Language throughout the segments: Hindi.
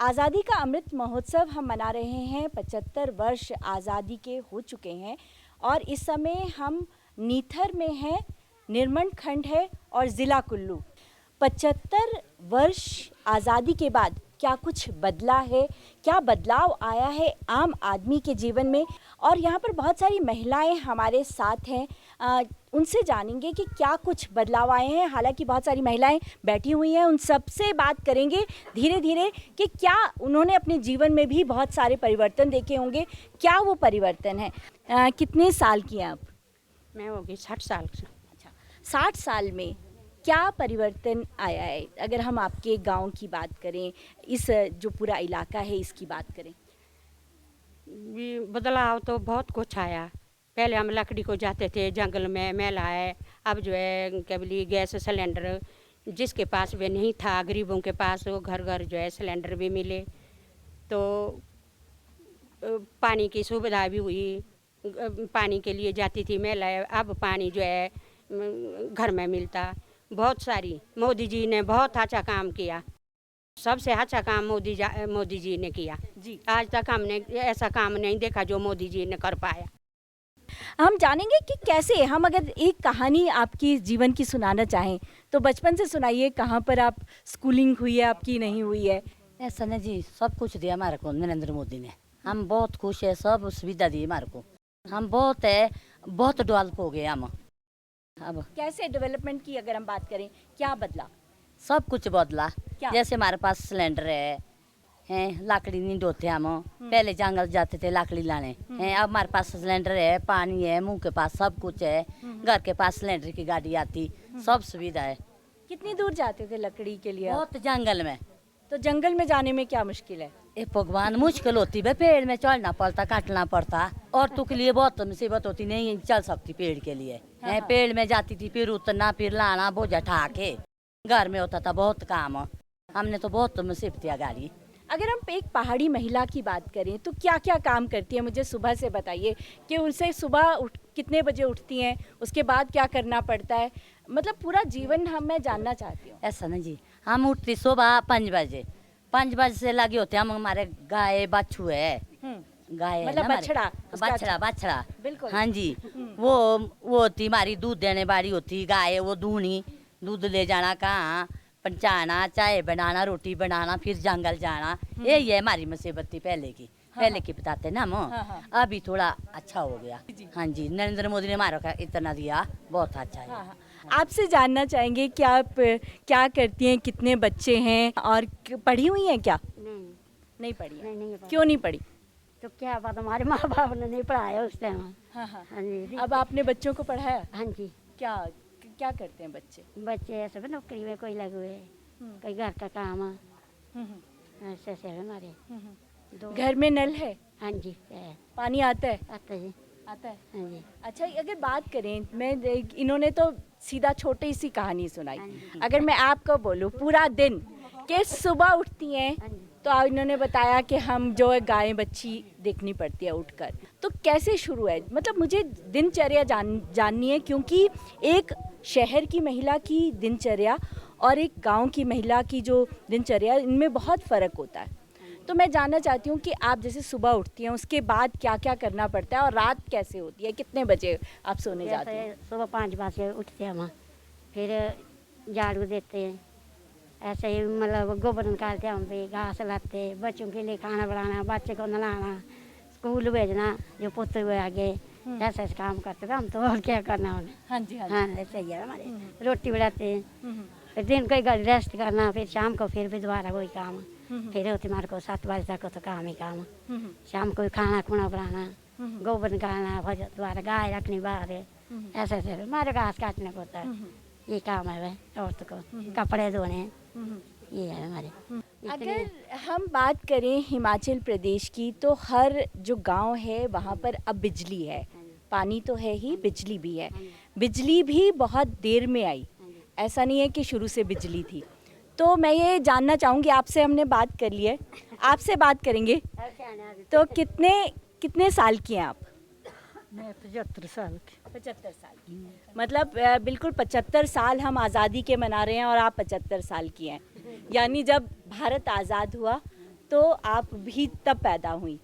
आज़ादी का अमृत महोत्सव हम मना रहे हैं। 75 वर्ष आज़ादी के हो चुके हैं और इस समय हम नीथर में हैं, निर्मंड खंड है और ज़िला कुल्लू। 75 वर्ष आज़ादी के बाद क्या कुछ बदला है, क्या बदलाव आया है आम आदमी के जीवन में। और यहाँ पर बहुत सारी महिलाएं हमारे साथ हैं, उनसे जानेंगे कि क्या कुछ बदलाव आए हैं। हालांकि बहुत सारी महिलाएं बैठी हुई हैं, उन सब से बात करेंगे धीरे धीरे कि क्या उन्होंने अपने जीवन में भी बहुत सारे परिवर्तन देखे होंगे, क्या वो परिवर्तन है। कितने साल की हैं आप? मैं होगी 60 साल की। अच्छा, 60 साल में क्या परिवर्तन आया है? अगर हम आपके गांव की बात करें, इस जो पूरा इलाका है इसकी बात करें। भी बदलाव तो बहुत कुछ आया। पहले हम लकड़ी को जाते थे जंगल में, मेला है। अब जो है केवली गैस सिलेंडर जिसके पास भी नहीं था, गरीबों के पास वो घर घर जो है सिलेंडर भी मिले। तो पानी की सुविधा भी हुई, पानी के लिए जाती थी मेला, अब पानी जो है घर में मिलता। बहुत सारी मोदी जी ने बहुत अच्छा काम किया, सबसे अच्छा काम मोदी जी ने किया जी। आज तक हमने ऐसा काम नहीं देखा जो मोदी जी ने कर पाया। हम जानेंगे कि कैसे, हम अगर एक कहानी आपकी जीवन की सुनाना चाहें तो बचपन से सुनाइए। कहाँ पर आप स्कूलिंग हुई है आपकी, नहीं हुई है? ऐसा नहीं जी, सब कुछ दिया हमारे को नरेंद्र मोदी ने। हम बहुत खुश है, सब सुविधा दी हमारे को। हम बहुत डेवलप हो गए हम। अब कैसे डेवलपमेंट की अगर हम बात करें, क्या बदला? सब कुछ बदला। क्या? जैसे हमारे पास सिलेंडर है, लकड़ी नहीं ढोते हम। पहले जंगल जाते थे लकड़ी लाने हैं, अब हमारे पास सिलेंडर है, पानी है, मुंह के पास सब कुछ है। घर के पास सिलेंडर की गाड़ी आती, सब सुविधा है। कितनी दूर जाते थे लकड़ी के लिए आप? बहुत जंगल में। तो जंगल में जाने में क्या मुश्किल है? ए भगवान, मुश्किल होती है, पेड़ में चढ़ना पड़ता, काटना पड़ता। औरतों के लिए बहुत मुसीबत होती, नहीं चल सकती पेड़ के लिए। हाँ। पेड़ में जाती थी, फिर उतरना, फिर लाना, बोझा ठा के। घर में होता था बहुत काम। हमने तो बहुत मुसीबत किया गाड़ी। अगर हम एक पहाड़ी महिला की बात करें तो क्या क्या काम करती है, मुझे सुबह से बताइए कि उनसे सुबह कितने बजे उठती हैं, उसके बाद क्या करना पड़ता है, मतलब पूरा जीवन मैं जानना चाहती हूँ। ऐसा नहीं जी, हम उठती सुबह 5 बजे। 5 बजे से लगे होते हम, हमारे गाय बच्चू है। गाय है मतलब ना बछड़ा, उसका बछड़ा बिल्कुल। हाँ जी। वो होती हमारी दूध देने वाली होती गाय। वो दूनी दूध ले जाना, कहाँ पहुँचाना, चाय बनाना, रोटी बनाना, फिर जंगल जाना। यही है हमारी मुसीबत थी पहले की। पहले की बताते ना हम। अभी थोड़ा अच्छा हो गया। हाँ जी, नरेंद्र मोदी ने हमारा का इतना दिया, बहुत अच्छा है। आपसे जानना चाहेंगे कि आप क्या करती हैं, कितने बच्चे हैं और पढ़ी हुई हैं क्या? नहीं पढ़ी है। नहीं क्यों नहीं पढ़ी? तो क्या बात, हमारे माँ बाप ने नहीं पढ़ाया उस टाइम। हाँ हाँ। हाँ जी। अब आपने बच्चों को पढ़ाया? हाँ जी। क्या क्या करते हैं बच्चे? बच्चे ऐसे भी नौकरी में कोई लगे हुए, कोई घर का काम ऐसे ऐसे है हमारे दो। घर में नल है? हाँ जी है। पानी आता है? आता जी। आता है। हाँ जी। अच्छा, अगर बात करें, इन्होंने तो सीधा छोटी सी कहानी सुनाई। हाँ जी। अगर मैं आपको बोलूं पूरा दिन कि सुबह उठती हैं, हाँ जी। तो इन्होंने बताया कि हम जो है गाय बच्ची देखनी पड़ती है उठकर। तो कैसे शुरू है, मतलब मुझे दिनचर्या जाननी है, क्योंकि एक शहर की महिला की दिनचर्या और एक गांव की महिला की जो दिनचर्या, इनमें बहुत फ़र्क होता है। तो मैं जानना चाहती हूँ कि आप जैसे सुबह उठती हैं, उसके बाद क्या क्या करना पड़ता है और रात कैसे होती है, कितने बजे आप सोने जाती हैं? सुबह 5 बजे उठते हैं हम, फिर झाड़ू देते हैं, ऐसे ही मतलब गोबर निकालते हैं, हम भी घास लाते, बच्चों के लिए खाना बनाना, बच्चे को नहलाना, स्कूल भेजना, जो पुत्र हुए आगे, ऐसे ऐसे काम करते थे हम तो। और क्या करना उन्हें। हाँ जी हाँ। हाँ ऐसे ही है हमारे। रोटी बनाते हैं, फिर दिन को रेस्ट करना, फिर शाम को फिर भी दोबारा वही काम। फिर होती हमारे को 7 बजे तक तो काम ही काम। शाम को खाना खुना बनाना, गोबर निकालना, फिर दोबारा गाय रखनी बाहर, ऐसे ऐसे हमारे घास काटने को होता है। ये काम है वह औरत को, कपड़े धोने, ये है हमारे। अगर हम बात करें हिमाचल प्रदेश की, तो हर जो गांव है वहाँ पर अब बिजली है। पानी तो है ही, बिजली भी है। बिजली भी बहुत देर में आई, ऐसा नहीं है कि शुरू से बिजली थी। तो मैं ये जानना चाहूँगी, आपसे हमने बात कर ली है, आपसे बात करेंगे। तो कितने साल की हैं आप? मैं 75 साल की। 75 साल की, मतलब बिल्कुल 75 साल हम आज़ादी के मना रहे हैं और आप 75 साल की हैं। यानी जब भारत आज़ाद हुआ तो आप भी तब पैदा हुई।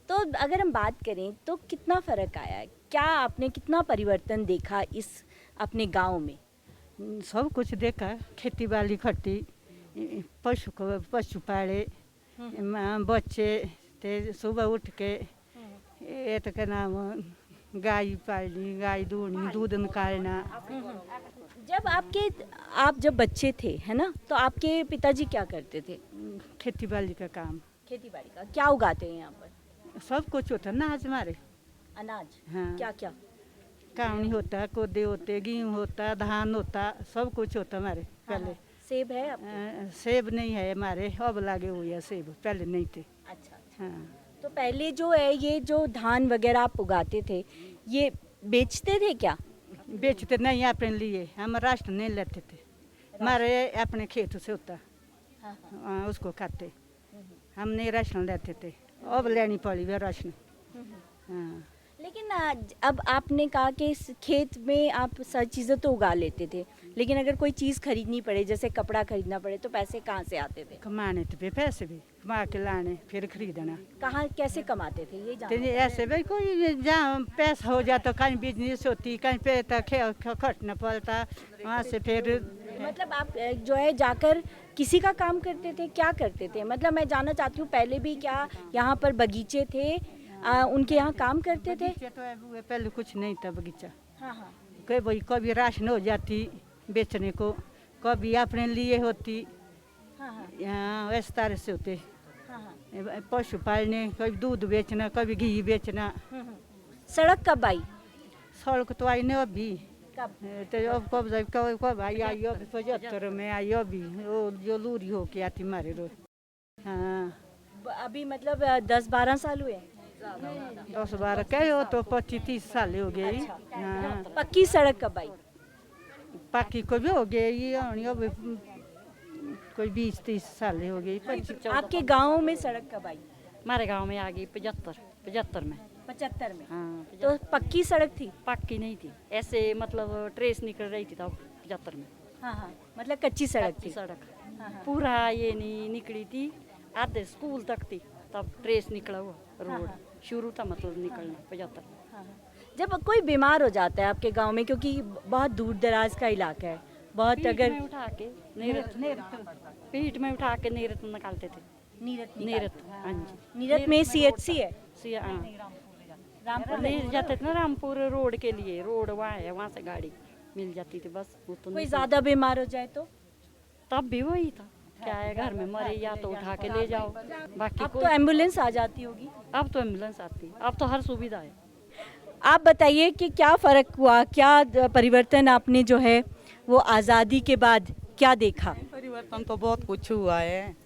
तो अगर हम बात करें तो कितना फ़र्क आया है, क्या आपने कितना परिवर्तन देखा इस अपने गांव में? सब कुछ देखा, खेती बाड़ी खट्टी, पशु पाले, बच्चे ते सुबह उठ के ये तो क्या नाम गाय पालनी, गाय दूहनी, दूध निकालना। आप जब बच्चे थे है ना, तो आपके पिताजी क्या करते थे? खेती बाड़ी का काम, खेती बाड़ी का क्या उगाते हैं यहाँ पर? सब कुछ होता ना आज हमारे। अनाज? हाँ। क्या क्या? कावनी होता, कोदे होते, गेहूँ होता, धान होता, सब कुछ होता हमारे पहले। सेब है आपके? सेब नहीं है हमारे, अब लागे हुए हैं सेब, पहले नहीं थे। अच्छा अच्छा। हाँ, तो पहले जो है ये जो धान वगैरह आप उगाते थे, ये बेचते थे क्या? बेचते नहीं अपने लिए, हम राशन नहीं लेते थे, हमारे अपने खेत से होता। हाँ, हाँ, उसको खाते, हम नहीं राशन लेते थे, अब लेनी पड़ी वे राशन। हाँ, लेकिन अब आपने कहा कि इस खेत में आप सब चीज़ें तो उगा लेते थे, लेकिन अगर कोई चीज़ खरीदनी पड़े, जैसे कपड़ा खरीदना पड़े, तो पैसे कहाँ से आते थे? कमाने थे पैसे भी, कमा के लाने फिर खरीदना। कहाँ कैसे कमाते थे ये तो जानना ये ऐसे भाई कोई जहाँ पैसा हो जाता, कहीं बिजनेस होती, कहीं पे खटना पड़ता, वहाँ से फिर। मतलब आप जो है जाकर किसी का काम करते थे, क्या करते थे? मतलब मैं जानना चाहती हूँ, पहले भी क्या यहाँ पर बगीचे थे, उनके यहाँ काम करते थे? बगीचा तो अब पहले कुछ नहीं था बगीचा। हाँ हाँ कभी राशन हो जाती बेचने को, कभी अपने लिए होती, हाँ हाँ यहाँ इस तरह से होते। हाँ हाँ। पशु पालने, कभी दूध बेचना, कभी घी बेचना। सड़क कब आई? सड़क तो आई नहीं अभी, कब? तो अब कब आई 75 में आई अभी, वो जो लूरी हो के आती मारे रोज। हाँ, अभी मतलब 10-12 साल हुए? 10-12 कहे हो तो 25-30 साल हो गई। हाँ, पक्की सड़क कब आई? पक्की को भी हो गई, अब कोई 20-30 साल हो गई। आपके गांव में सड़क कब आई? हमारे गांव में आ गई 75 में। 75 में? हाँ, तो पक्की सड़क थी? पक्की नहीं थी, ऐसे मतलब ट्रेस निकल रही थी तब 75 में। हाँ हाँ, मतलब कच्ची सड़क कच्ची थी। सड़क हाँ, हाँ। पूरा ये नहीं निकली थी, आधे स्कूल तक थी, तब ट्रेस निकला हुआ रोड शुरू था, मतलब निकलना 75। हाँ, हाँ। जब कोई बीमार हो जाता है आपके गांव में, क्योंकि बहुत दूर दराज का इलाका है, बहुत पीठ अगर में उठा के पीठ में उठा के नीरत निकालते थे। नीरत, हाँ जी। नीरत में सीएचसी है? रामपुर ले जाते थे ना, रामपुर रोड के लिए, रोड वहाँ है, वहाँ से गाड़ी मिल जाती थी बस। वो तो कोई नहीं, ज्यादा बीमार हो जाए तो? तब भी वही था, क्या है घर में मरे या तो उठा के ले जाओ, बाकी अब कोई। तो एम्बुलेंस आ जाती होगी। अब तो एम्बुलेंस आती है, अब तो हर सुविधा है। आप बताइए कि क्या फ़र्क हुआ, क्या परिवर्तन आपने जो है वो आज़ादी के बाद क्या देखा? परिवर्तन तो बहुत कुछ हुआ है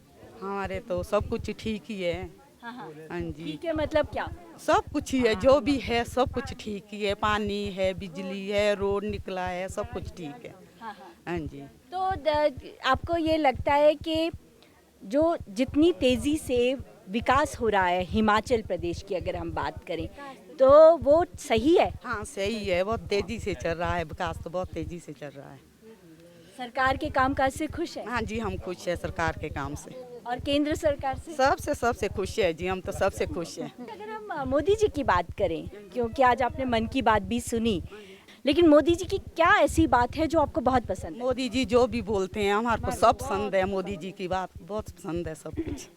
हमारे, तो सब कुछ ठीक ही है। हाँ जी, ठीक है, मतलब क्या? सब कुछ ही है, जो भी है सब कुछ ठीक ही है, पानी है, बिजली है, रोड निकला है, सब कुछ ठीक है। हाँ जी। तो आपको ये लगता है कि जो जितनी तेज़ी से विकास हो रहा है हिमाचल प्रदेश की, अगर हम बात करें, तो वो सही है? हाँ सही है, बहुत तेजी से चल रहा है विकास, तो बहुत तेजी से चल रहा है। सरकार के कामकाज से खुश है? हाँ जी, हम खुश है सरकार के काम से, और केंद्र सरकार से? सबसे खुश है जी, हम तो सबसे खुश हैं। अगर हम मोदी जी की बात करें, क्योंकि आज आपने मन की बात भी सुनी, लेकिन मोदी जी की क्या ऐसी बात है जो आपको बहुत पसंद है? मोदी जी जो भी बोलते हैं हमारे को सब पसंद है, मोदी जी की बात बहुत पसंद है, सब कुछ।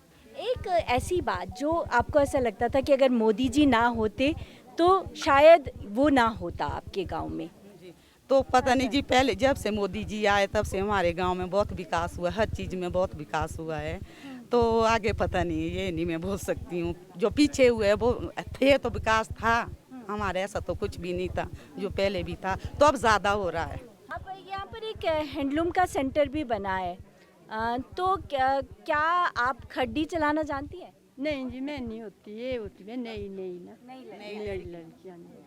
एक ऐसी बात जो आपको ऐसा लगता था कि अगर मोदी जी ना होते तो शायद वो ना होता आपके गांव में? तो पता नहीं जी, पहले जब से मोदी जी आए तब से हमारे गांव में बहुत विकास हुआ, हर चीज़ में बहुत विकास हुआ है। तो आगे पता नहीं, ये नहीं मैं बोल सकती हूँ, जो पीछे हुए वो थे तो विकास था हमारे, ऐसा तो कुछ भी नहीं था जो पहले भी था, तो अब ज़्यादा हो रहा है। अब यहाँ पर एक हैंडलूम का सेंटर भी बना है, तो क्या आप खड्डी चलाना जानती हैं? नहीं जी, मैं नहीं होती, ये होती है नहीं ना, नहीं लड़कियाँ नहीं।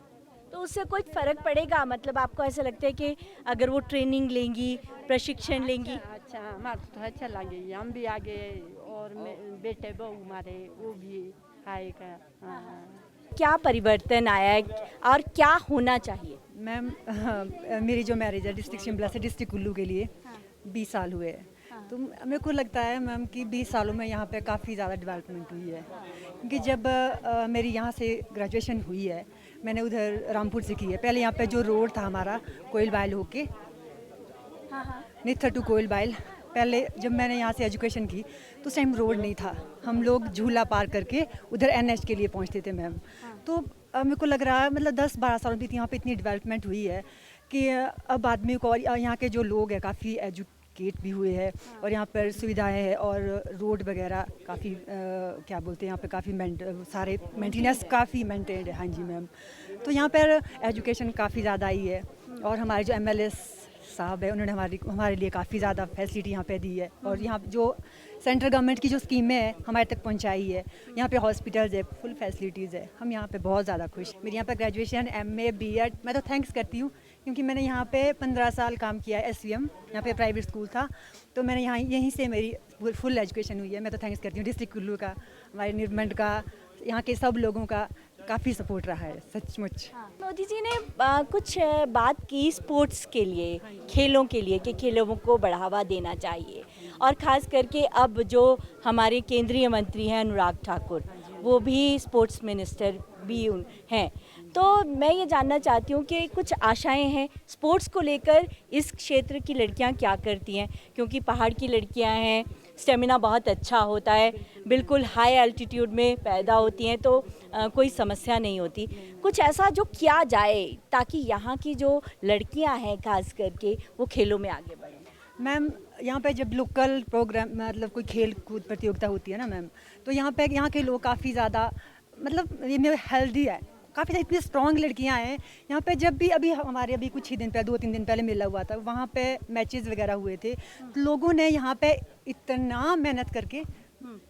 तो उससे कोई फ़र्क पड़ेगा? मतलब आपको ऐसा लगता है कि अगर वो ट्रेनिंग लेंगी, प्रशिक्षण लेंगी? अच्छा, हमारे तो अच्छा लगे, हम भी आगे, और बेटे बहू हमारे वो भी आएगा। हाँ। क्या परिवर्तन आया है और क्या होना चाहिए? मैम मेरी जो मैरिज है डिस्ट्रिक्ट शिमला से डिस्ट्रिक्ट कुल्लू के लिए 20 साल हुए हैं। तो मेरे को लगता है मैम कि 20 सालों में यहाँ पे काफ़ी ज़्यादा डेवलपमेंट हुई है, क्योंकि जब मेरी यहाँ से ग्रेजुएशन हुई है, मैंने उधर रामपुर से की है। पहले यहाँ पे जो रोड था हमारा कोयल बाइल होके नित्थर टू कोयल बाइल, पहले जब मैंने यहाँ से एजुकेशन की तो उस टाइम रोड नहीं था, हम लोग झूला पार करके उधर एनएच के लिए पहुँचते थे मैम। तो मेरे को लग रहा है मतलब 10-12 सालों में यहाँ पे इतनी डेवलपमेंट हुई है कि अब आदमी को, और यहाँ के जो लोग हैं काफ़ी एजुकेट भी हुए हैं, और यहाँ पर सुविधाएं हैं और रोड वगैरह काफ़ी क्या बोलते हैं यहाँ पे काफ़ी सारे मेंटेनेंस काफ़ी मेंटेन्ड है। हाँ जी मैम, तो यहाँ पर एजुकेशन काफ़ी ज़्यादा आई है, और हमारे जो एमएलए साहब है उन्होंने हमारे लिए काफ़ी ज़्यादा फैसिलिटी यहाँ पे दी है, और यहाँ जो सेंट्रल गवर्नमेंट की जो स्कीमें हैं हमारे तक पहुँचाई है। यहाँ पे हॉस्पिटल्स है, फुल फैसिलिटीज़ है, हम यहाँ पे बहुत ज़्यादा खुश। मेरी यहाँ पे ग्रेजुएशन MA BEd, मैं तो थैंक्स करती हूँ क्योंकि मैंने यहाँ पे 15 साल काम किया है। SVM यहाँ पे प्राइवेट स्कूल था, तो मैंने यहीं से मेरी फुल एजुकेशन हुई है। मैं तो थैंक्स करती हूँ डिस्ट्रिक्ट कुल्लू का, हमारे निर्मेंट का, यहाँ के सब लोगों का काफ़ी सपोर्ट रहा है सचमुच। मोदी जी ने कुछ बात की स्पोर्ट्स के लिए, खेलों के लिए, कि खेलों को बढ़ावा देना चाहिए, और ख़ास करके अब जो हमारे केंद्रीय मंत्री हैं अनुराग ठाकुर, वो भी स्पोर्ट्स मिनिस्टर भी हैं। तो मैं ये जानना चाहती हूँ कि कुछ आशाएं हैं स्पोर्ट्स को लेकर, इस क्षेत्र की लड़कियाँ क्या करती हैं, क्योंकि पहाड़ की लड़कियाँ हैं, स्टेमिना बहुत अच्छा होता है, बिल्कुल हाई एल्टीट्यूड में पैदा होती हैं, तो कोई समस्या नहीं होती। कुछ ऐसा जो किया जाए ताकि यहाँ की जो लड़कियाँ हैं खास करके वो खेलों में आगे बढ़ें। मैम यहाँ पे जब लोकल प्रोग्राम मतलब कोई खेल कूद प्रतियोगिता होती है ना मैम, तो यहाँ के लोग काफ़ी ज़्यादा मतलब ये हेल्दी है, काफ़ी इतनी स्ट्रॉन्ग लड़कियां हैं यहाँ पे। जब भी अभी कुछ ही दिन पहले 2-3 दिन पहले मेला हुआ था, वहाँ पे मैचेस वगैरह हुए थे, तो लोगों ने यहाँ पे इतना मेहनत करके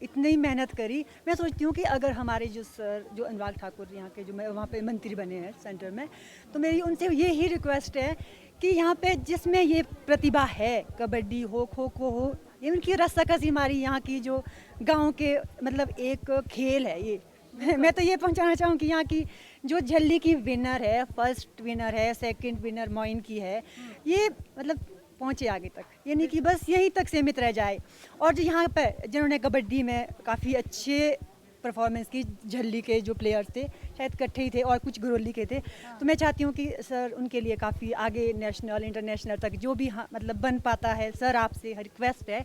इतनी मेहनत करी। मैं सोचती हूँ कि अगर हमारे जो अनुराग ठाकुर यहाँ के जो वहाँ पे मंत्री बने हैं सेंटर में, तो मेरी उनसे ये ही रिक्वेस्ट है कि यहाँ पे जिसमें ये प्रतिभा है, कबड्डी हो, खो-खो हो, ये उनकी रस्साकशी हमारी यहाँ की जो गाँव के मतलब एक खेल है ये। मैं तो ये पहुंचाना चाहूँ कि यहाँ की जो झल्ली की विनर है, फर्स्ट विनर है, सेकंड विनर मोइन की है, ये मतलब पहुँचे आगे तक, ये नहीं कि बस यहीं तक सीमित रह जाए। और जो यहाँ पे जिन्होंने कबड्डी में काफ़ी अच्छे परफॉर्मेंस की, झल्ली के जो प्लेयर्स थे शायद इकट्ठे ही थे और कुछ घरोली के थे, तो मैं चाहती हूँ कि सर उनके लिए काफ़ी आगे नेशनल इंटरनेशनल तक जो भी मतलब बन पाता है, सर आपसे रिक्वेस्ट है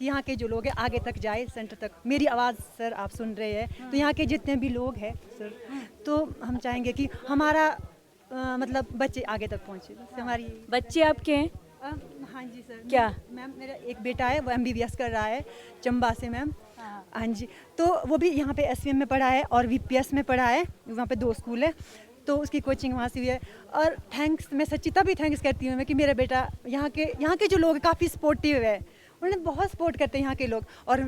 कि यहाँ के जो लोग हैं आगे तक जाए, सेंटर तक। मेरी आवाज़ सर आप सुन रहे हैं, तो यहाँ के जितने भी लोग हैं सर, तो हम चाहेंगे कि हमारा मतलब बच्चे आगे तक पहुँचे। हमारी बच्चे आपके हैं? हाँ जी सर। क्या? मैम मेरा एक बेटा है, वो MBBS कर रहा है चंबा से मैम। हाँ जी, तो वो भी यहाँ पे SVM में पढ़ा है और VPS में पढ़ा है, वहाँ पे 2 स्कूल है, तो उसकी कोचिंग वहाँ से हुई है। और थैंक्स, मैं सच्ची तभी थैंक्स करती हूँ मैं कि मेरा बेटा यहाँ के जो लोग हैं काफ़ी सपोर्टिव है, उन्होंने बहुत सपोर्ट करते हैं यहाँ के लोग। और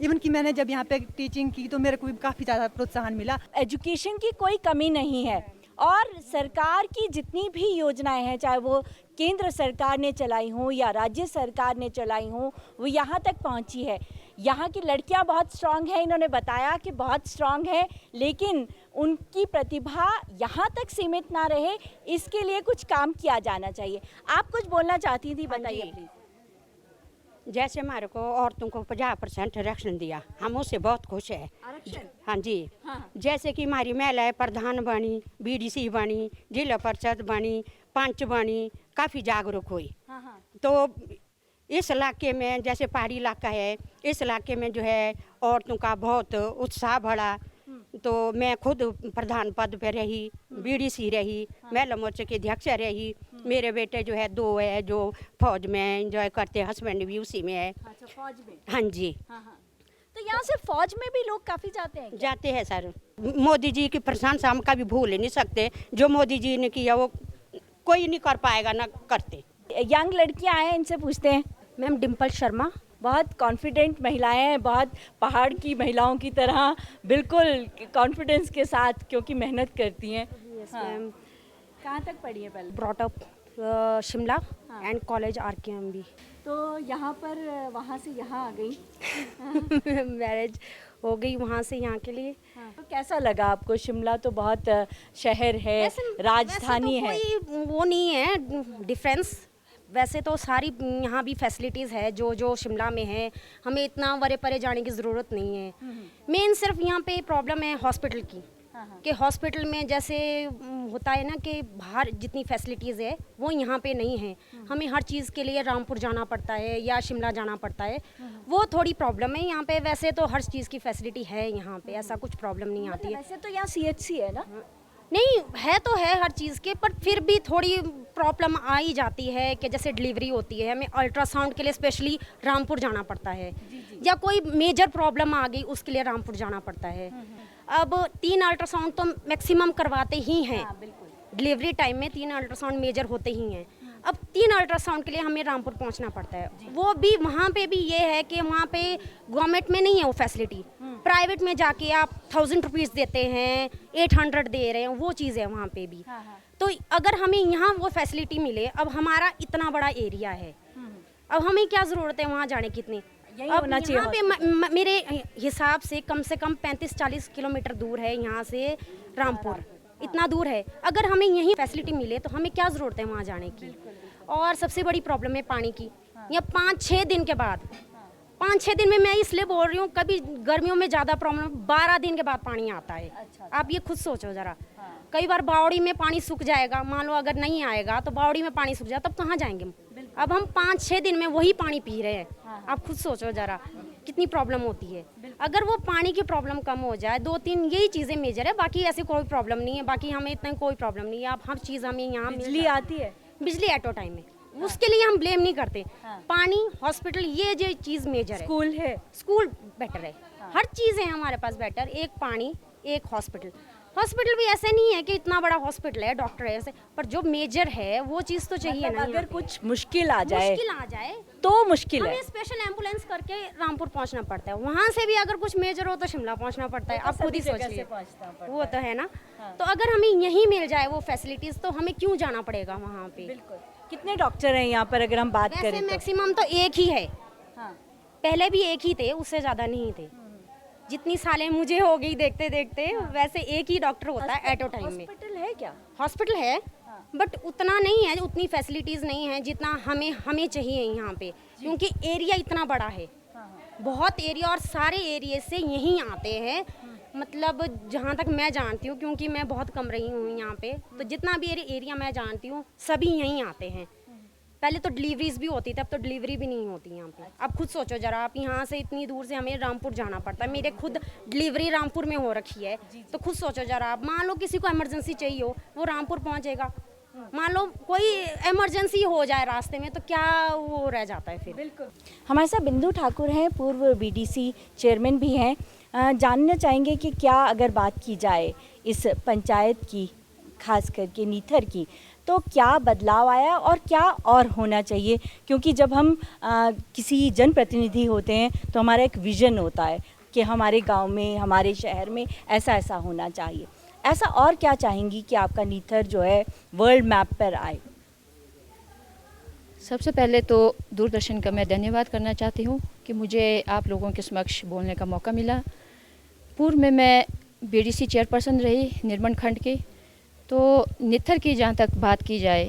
इवन कि मैंने जब यहाँ पे टीचिंग की तो मेरे को भी काफ़ी ज़्यादा प्रोत्साहन मिला। एजुकेशन की कोई कमी नहीं है, और सरकार की जितनी भी योजनाएं हैं, चाहे वो केंद्र सरकार ने चलाई हों या राज्य सरकार ने चलाई हों, वो यहाँ तक पहुँची है। यहाँ की लड़कियाँ बहुत स्ट्रांग हैं, इन्होंने बताया कि बहुत स्ट्रांग है, लेकिन उनकी प्रतिभा यहाँ तक सीमित ना रहे, इसके लिए कुछ काम किया जाना चाहिए। आप कुछ बोलना चाहती थी, बताइए प्लीज़। जैसे हमारे को औरतों को 50% आरक्षण दिया, हम उससे बहुत खुश है। हाँ जी, हाँ। जैसे कि हमारी महिलाएं प्रधान बनी, BDC बनी, जिला परिषद बनी, पंच बनी, काफ़ी जागरूक हुई। हाँ। तो इस इलाके में जैसे पहाड़ी इलाका है, इस इलाके में जो है औरतों का बहुत उत्साह बढ़ा। तो मैं खुद प्रधान पद पे रही, BDC रही, महिला मोर्चे की अध्यक्ष रही। मेरे बेटे जो है 2 है जो फौज में एंजॉय करते हैं, हस्बैंड भी उसी में है। अच्छा, फौज में? हाँ जी। हाँ। तो यहाँ से फौज में भी लोग काफ़ी जाते हैं क्या? जाते हैं सर। मोदी जी की प्रशंसा हम कभी भूल नहीं सकते, जो मोदी जी ने किया वो कोई नहीं कर पाएगा, ना करते। यंग लड़कियाँ आए, इनसे पूछते हैं। मैम डिम्पल शर्मा। बहुत कॉन्फिडेंट महिलाएं हैं, बहुत पहाड़ की महिलाओं की तरह बिल्कुल कॉन्फिडेंस के साथ, क्योंकि मेहनत करती हैं। मैम कहाँ तक पढ़ी है पहले? Brought up Shimla and college RKMB। तो यहाँ पर वहाँ से यहाँ आ गई। मैरिज हो गई वहाँ से यहाँ के लिए। तो कैसा लगा आपको? शिमला तो बहुत शहर है, राजधानी है। कोई वो नहीं है डिफरेंस, वैसे तो सारी यहाँ भी फैसिलिटीज़ है जो जो शिमला में है, हमें इतना वरे परे जाने की ज़रूरत नहीं है। मेन सिर्फ यहाँ पे प्रॉब्लम है हॉस्पिटल की, कि हॉस्पिटल में जैसे होता है ना कि बाहर जितनी फैसिलिटीज़ है वो यहाँ पे नहीं है। हमें हर चीज़ के लिए रामपुर जाना पड़ता है या शिमला जाना पड़ता है, वो थोड़ी प्रॉब्लम है यहाँ पे। वैसे तो हर चीज़ की फैसिलिटी है यहाँ पे, ऐसा कुछ प्रॉब्लम नहीं आती है। वैसे तो यहाँ CHC है ना? नहीं है तो है हर चीज़ के, पर फिर भी थोड़ी प्रॉब्लम आ ही जाती है कि जैसे डिलीवरी होती है, हमें अल्ट्रासाउंड के लिए स्पेशली रामपुर जाना पड़ता है, या कोई मेजर प्रॉब्लम आ गई उसके लिए रामपुर जाना पड़ता है। अब 3 अल्ट्रासाउंड तो मैक्सिमम करवाते ही हैं, डिलीवरी टाइम में 3 अल्ट्रासाउंड मेजर होते ही हैं। अब 3 अल्ट्रासाउंड के लिए हमें रामपुर पहुंचना पड़ता है। वो भी वहाँ पे भी ये है कि वहाँ पे गवर्नमेंट में नहीं है वो फैसिलिटी, प्राइवेट में जाके आप 1000 रुपीज़ देते हैं, 800 दे रहे हैं, वो चीज़ है वहाँ पे भी। तो अगर हमें यहाँ वो फैसिलिटी मिले, अब हमारा इतना बड़ा एरिया है, अब हमें क्या ज़रूरत है वहाँ जाने की इतनी? अब यहाँ पे मेरे हिसाब से कम 35-40 किलोमीटर दूर है यहाँ से रामपुर, इतना दूर है। अगर हमें यही फैसिलिटी मिले तो हमें क्या ज़रूरत है वहाँ जाने की? और सबसे बड़ी प्रॉब्लम है पानी की। या 5-6 दिन के बाद, 5-6 दिन में मैं इसलिए बोल रही हूँ, कभी गर्मियों में ज़्यादा प्रॉब्लम, 12 दिन के बाद पानी आता है। आप ये खुद सोचो ज़रा, कई बार बावड़ी में पानी सूख जाएगा, मान लो अगर नहीं आएगा तो बावड़ी में पानी सूख जाए, तब कहाँ जाएंगे हम? अब हम 5-6 दिन में वही पानी पी रहे हैं। आप खुद सोचो ज़रा कितनी प्रॉब्लम होती है। अगर वो पानी की प्रॉब्लम कम हो जाए, 2-3 यही चीज़ें मेजर है, बाकी ऐसी कोई प्रॉब्लम नहीं है। बाकी हमें इतना कोई प्रॉब्लम नहीं है। आप हर चीज़ हमें यहाँ बिजली आती है, बिजली एट ओ टाइम में, उसके लिए हम ब्लेम नहीं करते। पानी, हॉस्पिटल, ये जो चीज़ मेजर है। स्कूल है, स्कूल बेटर है, हर चीज़ है हमारे पास बेटर। एक पानी, एक हॉस्पिटल। हॉस्पिटल भी ऐसे नहीं है कि इतना बड़ा हॉस्पिटल है, डॉक्टर है ऐसे, पर जो मेजर है वो चीज़ तो चाहिए ना। अगर कुछ मुश्किल आ जाए तो मुश्किल है, हमें स्पेशल एम्बुलेंस करके रामपुर पहुंचना पड़ता है। वहाँ से भी अगर कुछ मेजर हो तो शिमला पहुंचना पड़ता है। आप खुद ही सोचिए, वो तो है ना। तो अगर हमें यहीं मिल जाए वो फैसिलिटीज़ तो हमें क्यों जाना पड़ेगा वहाँ पे? कितने डॉक्टर हैं यहाँ पर अगर हम बात करें तो? मैक्सिमम तो एक ही है। पहले भी एक ही थे, उससे ज़्यादा नहीं थे। जितनी सालें मुझे हो गई देखते देखते, वैसे एक ही डॉक्टर होता है एट ओ टाइम में। हॉस्पिटल है क्या? हॉस्पिटल है, बट उतना नहीं है, उतनी फैसिलिटीज़ नहीं है जितना हमें चाहिए यहाँ पे, क्योंकि एरिया इतना बड़ा है, बहुत एरिया, और सारे एरिया से यहीं आते हैं। मतलब जहाँ तक मैं जानती हूँ, क्योंकि मैं बहुत कम रही हूँ यहाँ पे, तो जितना भी एरिया मैं जानती हूँ सभी यहीं आते हैं। पहले तो डिलीवरीज भी होती थी, अब तो डिलीवरी भी नहीं होती यहाँ पे। अब खुद सोचो जरा, आप यहाँ से इतनी दूर से हमें रामपुर जाना पड़ता है। मेरे खुद डिलीवरी रामपुर में हो रखी है, तो खुद सोचो जरा, आप मान लो किसी को इमरजेंसी चाहिए हो, वो रामपुर पहुँचेगा। मान लो कोई इमरजेंसी हो जाए रास्ते में, तो क्या वो रह जाता है फिर। बिल्कुल। हमारे साथ बिंदु ठाकुर हैं, पूर्व BDC चेयरमैन भी हैं। जानना चाहेंगे कि क्या अगर बात की जाए इस पंचायत की, खास करके नीथर की, तो क्या बदलाव आया और क्या और होना चाहिए? क्योंकि जब हम किसी जनप्रतिनिधि होते हैं तो हमारा एक विज़न होता है कि हमारे गांव में, हमारे शहर में ऐसा ऐसा होना चाहिए। ऐसा और क्या चाहेंगी कि आपका नीथर जो है वर्ल्ड मैप पर आए? सबसे पहले तो दूरदर्शन का मैं धन्यवाद करना चाहती हूँ कि मुझे आप लोगों के समक्ष बोलने का मौका मिला। पूर्व में मैं BDC चेयरपर्सन रही निर्मल खंड की। तो नित्थर की जहाँ तक बात की जाए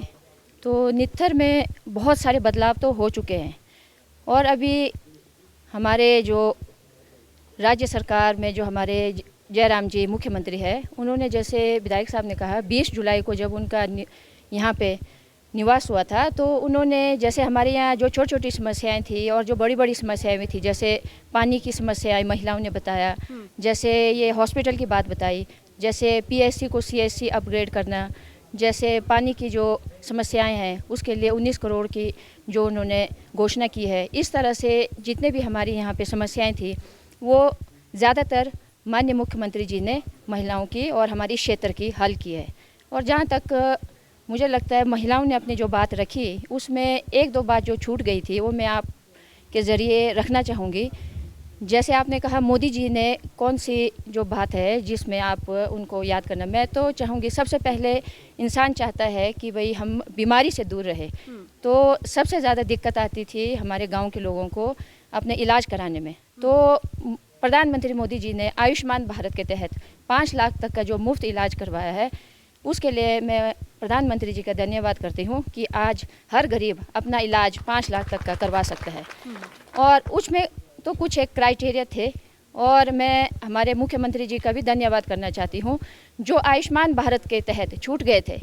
तो नित्थर में बहुत सारे बदलाव तो हो चुके हैं, और अभी हमारे जो राज्य सरकार में जो हमारे जयराम जी मुख्यमंत्री है, उन्होंने जैसे विधायक साहब ने कहा 20 जुलाई को जब उनका यहाँ पे निवास हुआ था, तो उन्होंने जैसे हमारे यहाँ जो छोटी छोटी समस्याएं थी और जो बड़ी बड़ी समस्याएं भी थी, जैसे पानी की समस्याएं महिलाओं ने बताया, जैसे ये हॉस्पिटल की बात बताई, जैसे PSC को CSC अपग्रेड करना, जैसे पानी की जो समस्याएं हैं उसके लिए 19 करोड़ की जो उन्होंने घोषणा की है। इस तरह से जितने भी हमारी यहाँ पे समस्याएं थी वो ज़्यादातर माननीय मुख्यमंत्री जी ने महिलाओं की और हमारी क्षेत्र की हल की है। और जहाँ तक मुझे लगता है महिलाओं ने अपनी जो बात रखी, उसमें 1-2 बात जो छूट गई थी वो मैं आपके ज़रिए रखना चाहूँगी। जैसे आपने कहा मोदी जी ने कौन सी जो बात है जिसमें आप उनको याद करना, मैं तो चाहूँगी सबसे पहले इंसान चाहता है कि भाई हम बीमारी से दूर रहे। तो सबसे ज़्यादा दिक्कत आती थी हमारे गांव के लोगों को अपने इलाज कराने में। तो प्रधानमंत्री मोदी जी ने आयुष्मान भारत के तहत 5 लाख तक का जो मुफ्त इलाज करवाया है, उसके लिए मैं प्रधानमंत्री जी का धन्यवाद करती हूँ कि आज हर गरीब अपना इलाज 5 लाख तक का करवा सकता है। और उसमें तो कुछ एक क्राइटेरिया थे, और मैं हमारे मुख्यमंत्री जी का भी धन्यवाद करना चाहती हूँ। जो आयुष्मान भारत के तहत छूट गए थे,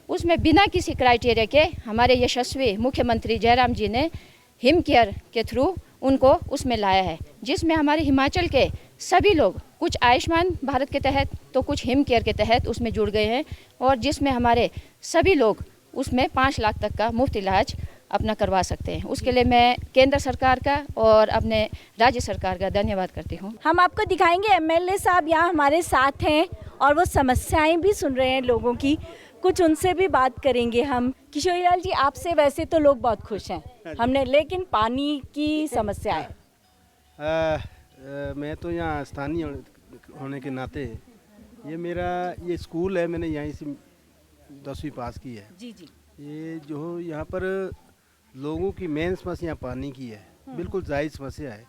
उसमें बिना किसी क्राइटेरिया के हमारे यशस्वी मुख्यमंत्री जयराम जी ने हिम केयर के थ्रू उनको उसमें लाया है, जिसमें हमारे हिमाचल के सभी लोग कुछ आयुष्मान भारत के तहत तो कुछ हिम केयर के तहत उसमें जुड़ गए हैं, और जिसमें हमारे सभी लोग उसमें 5 लाख तक का मुफ्त इलाज अपना करवा सकते हैं। उसके लिए मैं केंद्र सरकार का और अपने राज्य सरकार का धन्यवाद करती हूँ। हम आपको दिखाएंगे एमएलए साहब यहाँ हमारे साथ हैं और वो समस्याएं भी सुन रहे हैं लोगों की, कुछ उनसे भी बात करेंगे हम। किशोरी लाल जी, आपसे वैसे तो लोग बहुत खुश हैं हमने, लेकिन पानी की समस्या है। मैं तो यहाँ स्थानीय होने के नाते ये स्कूल है, मैंने यहीं से 10वीं पास की है। जी जी। ये जो यहाँ पर लोगों की मेन समस्या पानी की है, बिल्कुल जायज़ समस्या है।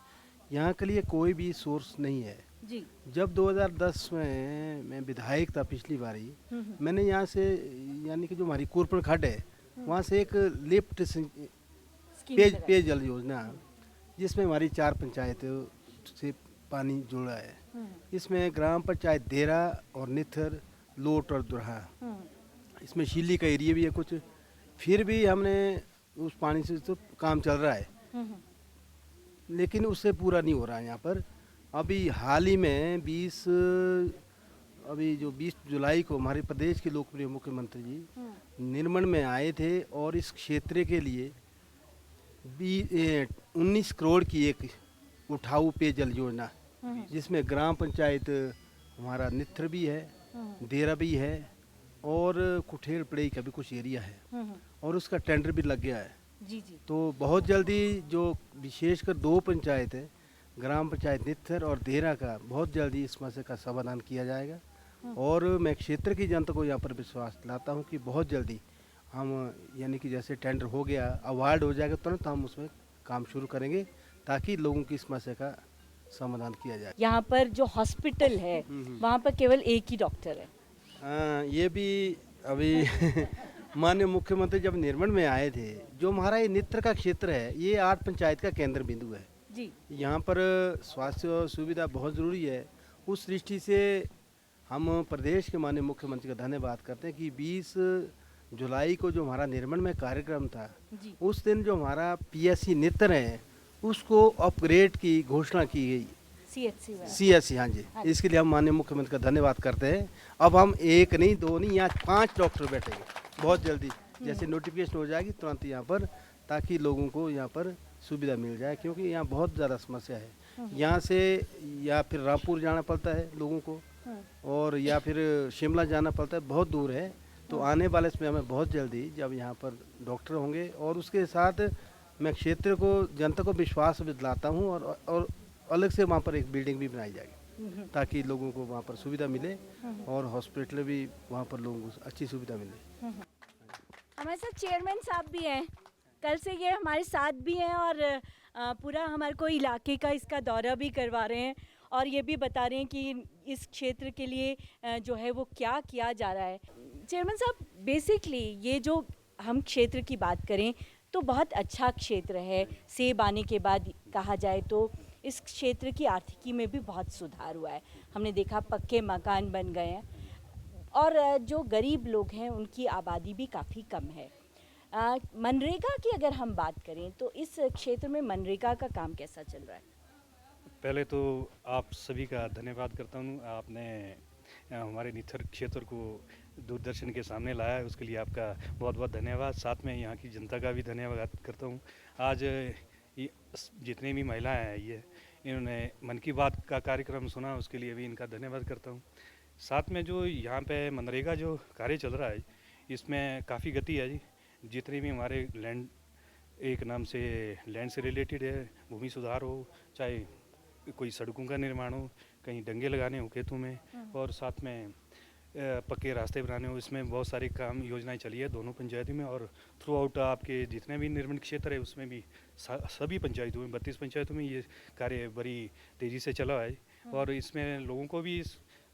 यहाँ के लिए कोई भी सोर्स नहीं है जी। जब 2010 में मैं विधायक था पिछली बारी, मैंने यहाँ से यानी कि जो हमारी कोरपन खड्ड है वहाँ से एक लिफ्ट पेयजल योजना, जिसमें हमारी 4 पंचायतों से पानी जुड़ा है। इसमें ग्राम पंचायत देरा और निथर, लोट और दुरहा, इसमें शीली का एरिया भी है कुछ। फिर भी हमने उस पानी से तो काम चल रहा है, लेकिन उससे पूरा नहीं हो रहा है यहाँ पर। अभी हाल ही में 20 जुलाई को हमारे प्रदेश के लोकप्रिय मुख्यमंत्री जी निर्मण में आए थे, और इस क्षेत्र के लिए 19 करोड़ की एक उठाऊ पेयजल योजना, जिसमें ग्राम पंचायत हमारा निथर भी है, देरा भी है, और कुठेड़ पड़ई का भी कुछ एरिया है, और उसका टेंडर भी लग गया है। जी जी। तो बहुत जल्दी जो विशेषकर 2 पंचायत है, ग्राम पंचायत निथर और देरा का, बहुत जल्दी इस समस्या का समाधान किया जाएगा। और मैं क्षेत्र की जनता को यहाँ पर विश्वास दिलाता हूँ कि बहुत जल्दी हम यानी कि जैसे टेंडर हो गया, अवार्ड हो जाएगा, तुरंत हम उसमें काम शुरू करेंगे ताकि लोगों की समस्या का समाधान किया जाए। यहाँ पर जो हॉस्पिटल है वहाँ पर केवल एक ही डॉक्टर है। ये भी अभी माननीय मुख्यमंत्री जब निर्मण में आए थे, जो हमारा ये नित्र का क्षेत्र है, ये 8 पंचायत का केंद्र बिंदु है जी। यहाँ पर स्वास्थ्य सुविधा बहुत ज़रूरी है। उस दृष्टि से हम प्रदेश के माननीय मुख्यमंत्री का धन्यवाद करते हैं कि 20 जुलाई को जो हमारा निर्मण में कार्यक्रम था, उस दिन जो हमारा PSC नित्र है उसको अपग्रेड की घोषणा की गई, CSC। हाँ जी, इसके लिए हम माननीय मुख्यमंत्री का धन्यवाद करते हैं। अब हम 1 नहीं 2 नहीं, यहाँ 5 डॉक्टर बैठेंगे बहुत जल्दी, जैसे नोटिफिकेशन हो जाएगी तुरंत यहाँ पर, ताकि लोगों को यहाँ पर सुविधा मिल जाए, क्योंकि यहाँ बहुत ज़्यादा समस्या है। यहाँ से या फिर रामपुर जाना पड़ता है लोगों को, और या फिर शिमला जाना पड़ता है, बहुत दूर है। तो आने वाले समय में बहुत जल्दी जब यहाँ पर डॉक्टर होंगे, और उसके साथ मैं क्षेत्र को जनता को विश्वास दिलाता हूँ, और अलग से वहाँ पर एक बिल्डिंग भी बनाई जाएगी ताकि लोगों को वहाँ पर सुविधा मिले, और हॉस्पिटल भी वहाँ पर लोगों को अच्छी सुविधा मिले। हमारे साथ चेयरमैन साहब भी हैं, कल से ये हमारे साथ भी हैं, और पूरा हमारे को इलाके का इसका दौरा भी करवा रहे हैं, और ये भी बता रहे हैं कि इस क्षेत्र के लिए जो है वो क्या किया जा रहा है। चेयरमैन साहब, बेसिकली ये जो हम क्षेत्र की बात करें तो बहुत अच्छा क्षेत्र है। सेब आने के बाद कहा जाए तो इस क्षेत्र की आर्थिकी में भी बहुत सुधार हुआ है। हमने देखा पक्के मकान बन गए हैं, और जो गरीब लोग हैं उनकी आबादी भी काफ़ी कम है। मनरेगा की अगर हम बात करें तो इस क्षेत्र में मनरेगा का काम कैसा चल रहा है? पहले तो आप सभी का धन्यवाद करता हूँ, आपने हमारे निथर क्षेत्र को दूरदर्शन के सामने लाया है, उसके लिए आपका बहुत बहुत धन्यवाद। साथ में यहाँ की जनता का भी धन्यवाद करता हूँ। आज जितने भी महिलाएं हैं इन्होंने मन की बात का कार्यक्रम सुना, उसके लिए भी इनका धन्यवाद करता हूँ। साथ में जो यहाँ पे मनरेगा जो कार्य चल रहा है, इसमें काफ़ी गति है जी। जितने भी हमारे लैंड एक नाम से लैंड से रिलेटेड है, भूमि सुधार हो, चाहे कोई सड़कों का निर्माण हो, कहीं डंगे लगाने हो खेतों में, और साथ में पक्के रास्ते बनाने हो, इसमें बहुत सारी काम योजनाएं चली है दोनों पंचायतों में। और थ्रू आउट आपके जितने भी निर्माण क्षेत्र है उसमें भी सभी पंचायतों में 32 पंचायतों में ये कार्य बड़ी तेज़ी से चला है, और इसमें लोगों को भी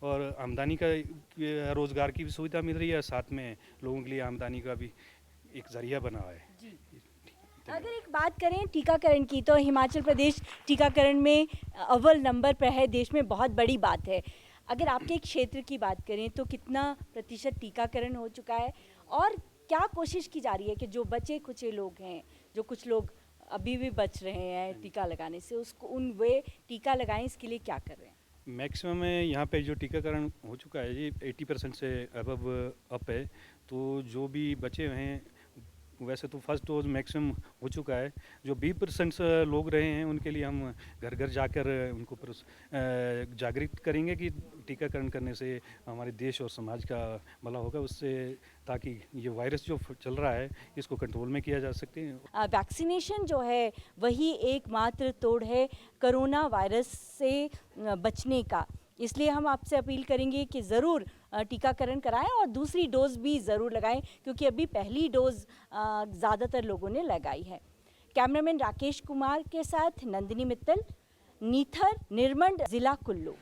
और आमदनी का रोज़गार की भी सुविधा मिल रही है, साथ में लोगों के लिए आमदनी का भी एक जरिया बना है। अगर एक बात करें टीकाकरण की, तो हिमाचल प्रदेश टीकाकरण में अव्वल नंबर पर है, देश में बहुत बड़ी बात है। अगर आपके क्षेत्र की बात करें तो कितना प्रतिशत टीकाकरण हो चुका है और क्या कोशिश की जा रही है कि जो बचे खुचे लोग हैं, जो कुछ लोग अभी भी बच रहे हैं टीका लगाने से, उसको वे टीका लगाएं, इसके लिए क्या कर रहे हैं? मैक्सिमम यहाँ पे जो टीकाकरण हो चुका है जी 80% से अबव अप है। तो जो भी बचे हुए हैं, वैसे तो फर्स्ट डोज मैक्सिमम हो चुका है। जो 20% लोग रहे हैं उनके लिए हम घर घर जाकर उनको जागृत करेंगे कि टीकाकरण करने से हमारे देश और समाज का भला होगा, उससे ताकि ये वायरस जो चल रहा है इसको कंट्रोल में किया जा सके। वैक्सीनेशन जो है वही एकमात्र तोड़ है कोरोना वायरस से बचने का, इसलिए हम आपसे अपील करेंगे कि ज़रूर टीकाकरण कराएं और दूसरी डोज भी ज़रूर लगाएं, क्योंकि अभी पहली डोज ज़्यादातर लोगों ने लगाई है। कैमरामैन राकेश कुमार के साथ नंदिनी मित्तल, नीथर, निरमंड, ज़िला कुल्लू।